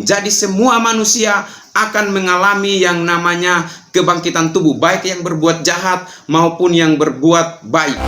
Jadi semua manusia akan mengalami yang namanya kebangkitan tubuh, baik yang berbuat jahat maupun yang berbuat baik.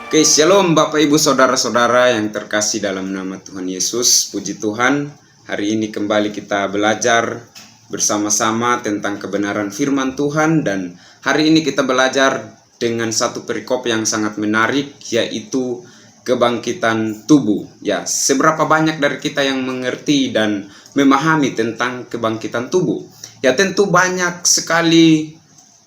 Oke, shalom Bapak Ibu Saudara-saudara yang terkasih dalam nama Tuhan Yesus. Puji Tuhan, hari ini kembali kita belajar bersama-sama tentang kebenaran firman Tuhan. Dan hari ini kita belajar dengan satu perikop yang sangat menarik, yaitu kebangkitan tubuh. Ya, seberapa banyak dari kita yang mengerti dan memahami tentang kebangkitan tubuh? Ya, tentu banyak sekali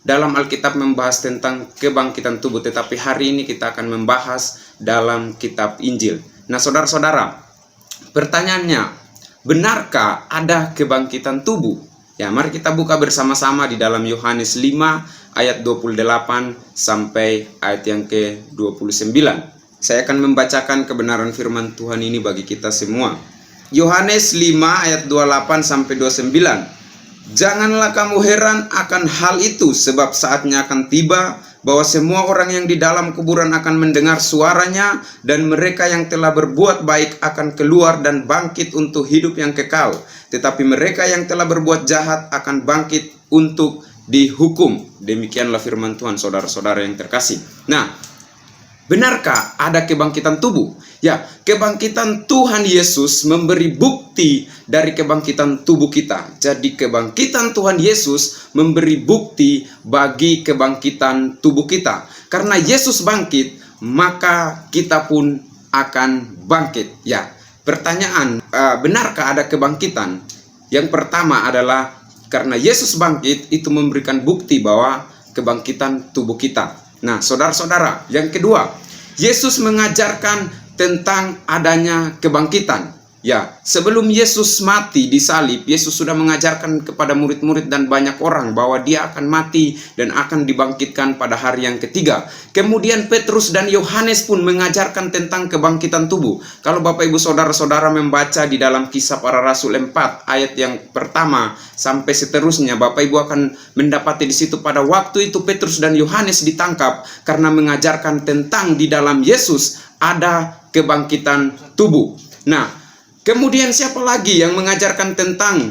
dalam Alkitab membahas tentang kebangkitan tubuh, tetapi hari ini kita akan membahas dalam kitab Injil. Nah, saudara-saudara, pertanyaannya, benarkah ada kebangkitan tubuh? Ya, mari kita buka bersama-sama di dalam Yohanes 5 ayat 28 sampai ayat yang ke-29. Saya akan membacakan kebenaran firman Tuhan ini bagi kita semua. Yohanes 5 ayat 28 sampai 29. Janganlah kamu heran akan hal itu, sebab saatnya akan tiba bahwa semua orang yang di dalam kuburan akan mendengar suaranya, dan mereka yang telah berbuat baik akan keluar dan bangkit untuk hidup yang kekal, tetapi mereka yang telah berbuat jahat akan bangkit untuk dihukum. Demikianlah firman Tuhan, saudara-saudara yang terkasih. Nah, benarkah ada kebangkitan tubuh? Ya, kebangkitan Tuhan Yesus memberi bukti dari kebangkitan tubuh kita. Jadi kebangkitan Tuhan Yesus memberi bukti bagi kebangkitan tubuh kita. Karena Yesus bangkit, maka kita pun akan bangkit. Ya, pertanyaan, benarkah ada kebangkitan? Yang pertama adalah karena Yesus bangkit, itu memberikan bukti bahwa kebangkitan tubuh kita. Nah, saudara-saudara, yang kedua, Yesus mengajarkan tentang adanya kebangkitan. Ya, sebelum Yesus mati di salib, Yesus sudah mengajarkan kepada murid-murid dan banyak orang bahwa dia akan mati dan akan dibangkitkan pada hari yang ketiga. Kemudian Petrus dan Yohanes pun mengajarkan tentang kebangkitan tubuh. Kalau Bapak Ibu Saudara-saudara membaca di dalam Kisah Para Rasul 4 ayat yang pertama sampai seterusnya, Bapak Ibu akan mendapati di situ pada waktu itu Petrus dan Yohanes ditangkap karena mengajarkan tentang di dalam Yesus ada kebangkitan tubuh. Nah, kemudian siapa lagi yang mengajarkan tentang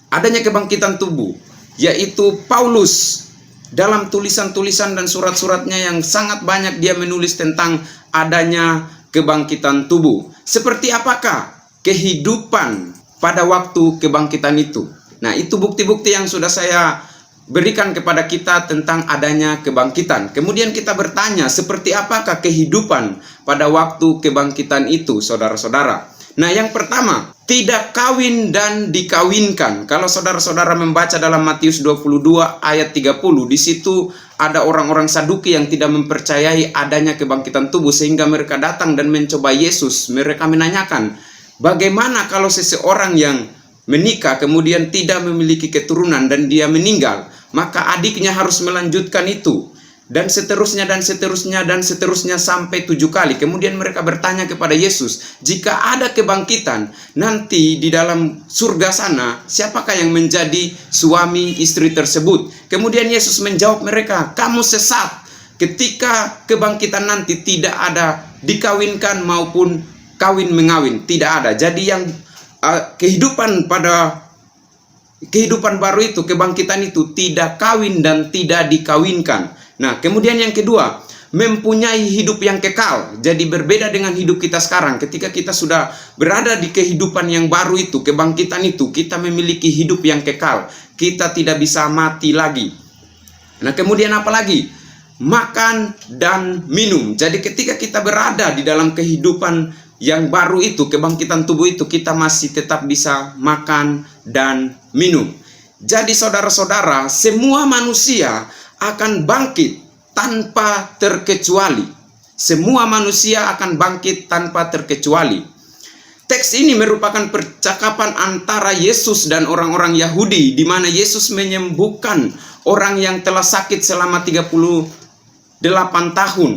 adanya kebangkitan tubuh? Yaitu Paulus. Dalam tulisan-tulisan dan surat-suratnya yang sangat banyak, dia menulis tentang adanya kebangkitan tubuh. Seperti apakah kehidupan pada waktu kebangkitan itu? Nah, itu bukti-bukti yang sudah saya berikan kepada kita tentang adanya kebangkitan. Kemudian kita bertanya, seperti apakah kehidupan pada waktu kebangkitan itu, saudara-saudara? Nah, yang pertama, tidak kawin dan dikawinkan. Kalau saudara-saudara membaca dalam Matius 22 ayat 30, di situ ada orang-orang Saduki yang tidak mempercayai adanya kebangkitan tubuh, sehingga mereka datang dan mencoba Yesus. Mereka menanyakan, bagaimana kalau seseorang yang menikah kemudian tidak memiliki keturunan dan dia meninggal, maka adiknya harus melanjutkan itu, dan seterusnya dan seterusnya dan seterusnya sampai 7 kali. Kemudian mereka bertanya kepada Yesus, jika ada kebangkitan nanti di dalam surga sana, siapakah yang menjadi suami istri tersebut? Kemudian Yesus menjawab mereka, kamu sesat. Ketika kebangkitan nanti tidak ada dikawinkan maupun kawin mengawin, tidak ada. Jadi yang kehidupan baru itu, kebangkitan itu tidak kawin dan tidak dikawinkan. Nah, kemudian yang kedua, mempunyai hidup yang kekal. Jadi berbeda dengan hidup kita sekarang. Ketika kita sudah berada di kehidupan yang baru itu, kebangkitan itu, kita memiliki hidup yang kekal. Kita tidak bisa mati lagi. Nah, kemudian apa lagi? Makan dan minum. Jadi ketika kita berada di dalam kehidupan yang baru itu, kebangkitan tubuh itu, kita masih tetap bisa makan dan minum. Jadi saudara-saudara, semua manusia akan bangkit tanpa terkecuali. Semua manusia akan bangkit tanpa terkecuali. Teks ini merupakan percakapan antara Yesus dan orang-orang Yahudi, di mana Yesus menyembuhkan orang yang telah sakit selama 38 tahun.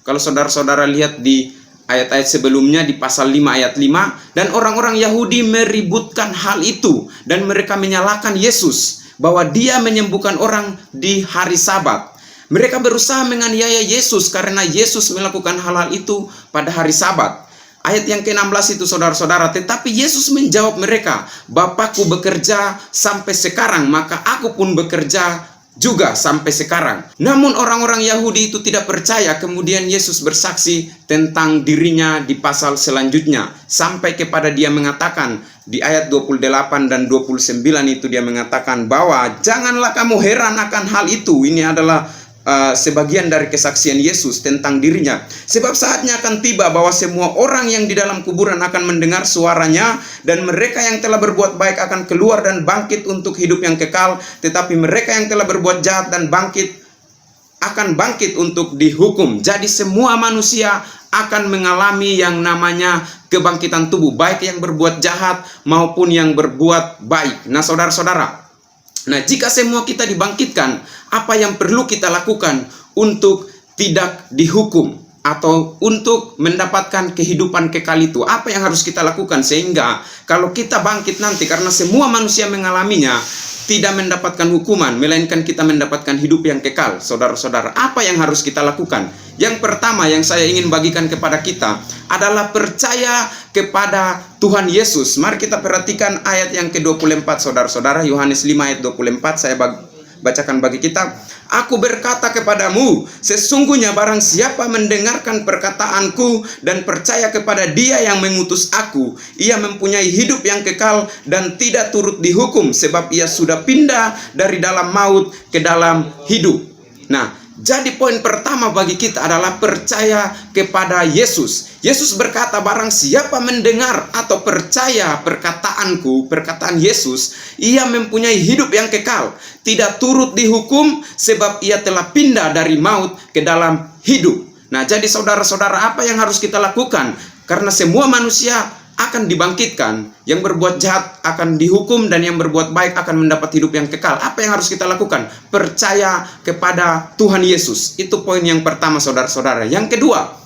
Kalau saudara-saudara lihat di ayat-ayat sebelumnya di pasal 5 ayat 5, dan orang-orang Yahudi meributkan hal itu dan mereka menyalahkan Yesus bahwa dia menyembuhkan orang di hari Sabat. Mereka berusaha menganiaya Yesus karena Yesus melakukan hal-hal itu pada hari Sabat. Ayat yang ke-16 itu saudara-saudara, tetapi Yesus menjawab mereka, Bapakku bekerja sampai sekarang, maka aku pun bekerja juga sampai sekarang. Namun orang-orang Yahudi itu tidak percaya. Kemudian Yesus bersaksi tentang dirinya di pasal selanjutnya, sampai kepada dia mengatakan di ayat 28 dan 29 itu dia mengatakan bahwa janganlah kamu heran akan hal itu. Ini adalah sebagian dari kesaksian Yesus tentang dirinya. Sebab saatnya akan tiba bahwa semua orang yang di dalam kuburan akan mendengar suaranya, dan mereka yang telah berbuat baik akan keluar dan bangkit untuk hidup yang kekal, tetapi mereka yang telah berbuat jahat dan akan bangkit untuk dihukum. Jadi semua manusia akan mengalami yang namanya kebangkitan tubuh, baik yang berbuat jahat maupun yang berbuat baik. Nah saudara-saudara, jika semua kita dibangkitkan, apa yang perlu kita lakukan untuk tidak dihukum atau untuk mendapatkan kehidupan kekal itu? Apa yang harus kita lakukan sehingga kalau kita bangkit nanti, karena semua manusia mengalaminya, tidak mendapatkan hukuman, melainkan kita mendapatkan hidup yang kekal. Saudara-saudara, apa yang harus kita lakukan? Yang pertama yang saya ingin bagikan kepada kita adalah percaya kepada Tuhan Yesus. Mari kita perhatikan ayat yang ke-24 saudara-saudara, Yohanes 5 ayat 24, saya bacakan bagi kita. Aku berkata kepadamu, sesungguhnya barang siapa mendengarkan perkataanku dan percaya kepada Dia yang mengutus aku, ia mempunyai hidup yang kekal dan tidak turut dihukum, sebab ia sudah pindah dari dalam maut ke dalam hidup. Nah, jadi poin pertama bagi kita adalah percaya kepada Yesus. Yesus berkata, barang siapa mendengar atau percaya perkataanku, perkataan Yesus, ia mempunyai hidup yang kekal, tidak turut dihukum, sebab ia telah pindah dari maut ke dalam hidup. Nah, jadi saudara-saudara, apa yang harus kita lakukan? Karena semua manusia akan dibangkitkan, yang berbuat jahat akan dihukum, dan yang berbuat baik akan mendapat hidup yang kekal. Apa yang harus kita lakukan? Percaya kepada Tuhan Yesus. Itu poin yang pertama saudara-saudara. Yang kedua,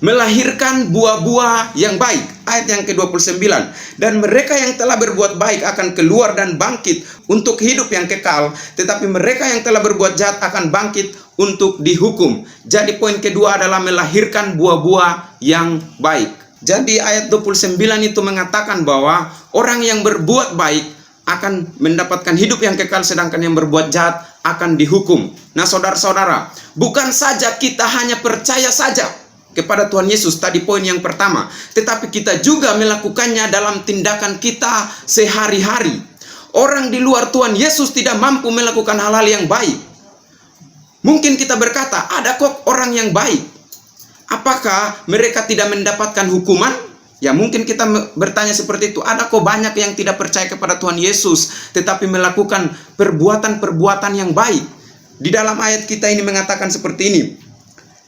melahirkan buah-buah yang baik. Ayat yang ke-29, dan mereka yang telah berbuat baik akan keluar dan bangkit untuk hidup yang kekal, tetapi mereka yang telah berbuat jahat akan bangkit untuk dihukum. Jadi poin kedua adalah melahirkan buah-buah yang baik. Jadi ayat 29 itu mengatakan bahwa orang yang berbuat baik akan mendapatkan hidup yang kekal, sedangkan yang berbuat jahat akan dihukum. Nah saudara-saudara, bukan saja kita hanya percaya saja kepada Tuhan Yesus, tadi poin yang pertama, tetapi kita juga melakukannya dalam tindakan kita sehari-hari. Orang di luar Tuhan Yesus tidak mampu melakukan hal-hal yang baik. Mungkin kita berkata, ada kok orang yang baik, apakah mereka tidak mendapatkan hukuman? Ya mungkin kita bertanya seperti itu. Ada kok banyak yang tidak percaya kepada Tuhan Yesus, tetapi melakukan perbuatan-perbuatan yang baik. Di dalam ayat kita ini mengatakan seperti ini.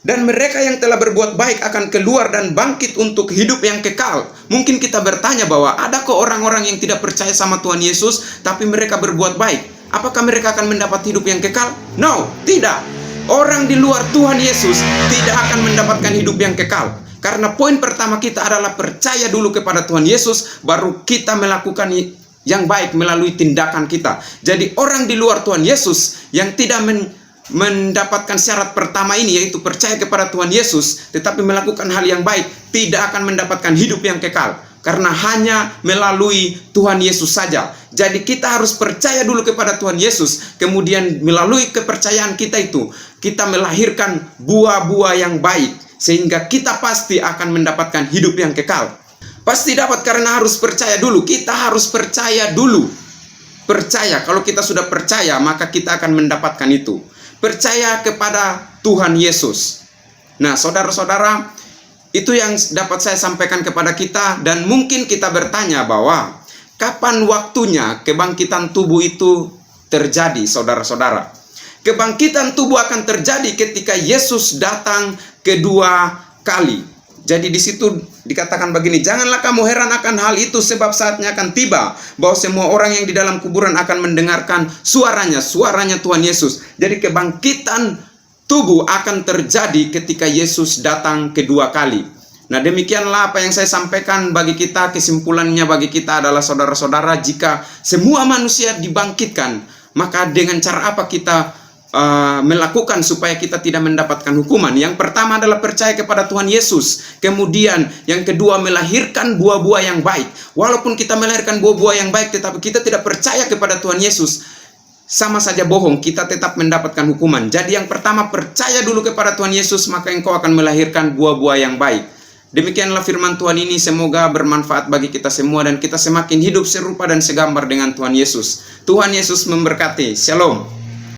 Dan mereka yang telah berbuat baik akan keluar dan bangkit untuk hidup yang kekal. Mungkin kita bertanya bahwa ada kok orang-orang yang tidak percaya sama Tuhan Yesus, tapi mereka berbuat baik. Apakah mereka akan mendapat hidup yang kekal? No, tidak. Orang di luar Tuhan Yesus tidak akan mendapatkan hidup yang kekal. Karena poin pertama kita adalah percaya dulu kepada Tuhan Yesus, baru kita melakukan yang baik melalui tindakan kita. Jadi orang di luar Tuhan Yesus yang tidak mendapatkan syarat pertama ini, yaitu percaya kepada Tuhan Yesus, tetapi melakukan hal yang baik, tidak akan mendapatkan hidup yang kekal. Karena hanya melalui Tuhan Yesus saja. Jadi kita harus percaya dulu kepada Tuhan Yesus. Kemudian melalui kepercayaan kita itu, kita melahirkan buah-buah yang baik. Sehingga kita pasti akan mendapatkan hidup yang kekal. Pasti dapat karena harus percaya dulu. Kita harus percaya dulu. Percaya, kalau kita sudah percaya, maka kita akan mendapatkan itu. Percaya kepada Tuhan Yesus. Nah saudara-saudara, itu yang dapat saya sampaikan kepada kita. Dan mungkin kita bertanya bahwa kapan waktunya kebangkitan tubuh itu terjadi, saudara-saudara? Kebangkitan tubuh akan terjadi ketika Yesus datang kedua kali. Jadi di situ dikatakan begini, janganlah kamu heran akan hal itu, sebab saatnya akan tiba bahwa semua orang yang di dalam kuburan akan mendengarkan suaranya Tuhan Yesus. Jadi kebangkitan tubuh akan terjadi ketika Yesus datang kedua kali. Nah demikianlah apa yang saya sampaikan bagi kita. Kesimpulannya bagi kita adalah saudara-saudara, jika semua manusia dibangkitkan, maka dengan cara apa kita melakukan supaya kita tidak mendapatkan hukuman. Yang pertama adalah percaya kepada Tuhan Yesus. Kemudian yang kedua, melahirkan buah-buah yang baik. Walaupun kita melahirkan buah-buah yang baik tetapi kita tidak percaya kepada Tuhan Yesus, sama saja bohong, kita tetap mendapatkan hukuman. Jadi yang pertama, percaya dulu kepada Tuhan Yesus, maka engkau akan melahirkan buah-buah yang baik. Demikianlah firman Tuhan ini, semoga bermanfaat bagi kita semua dan kita semakin hidup serupa dan segambar dengan Tuhan Yesus. Tuhan Yesus memberkati. Shalom.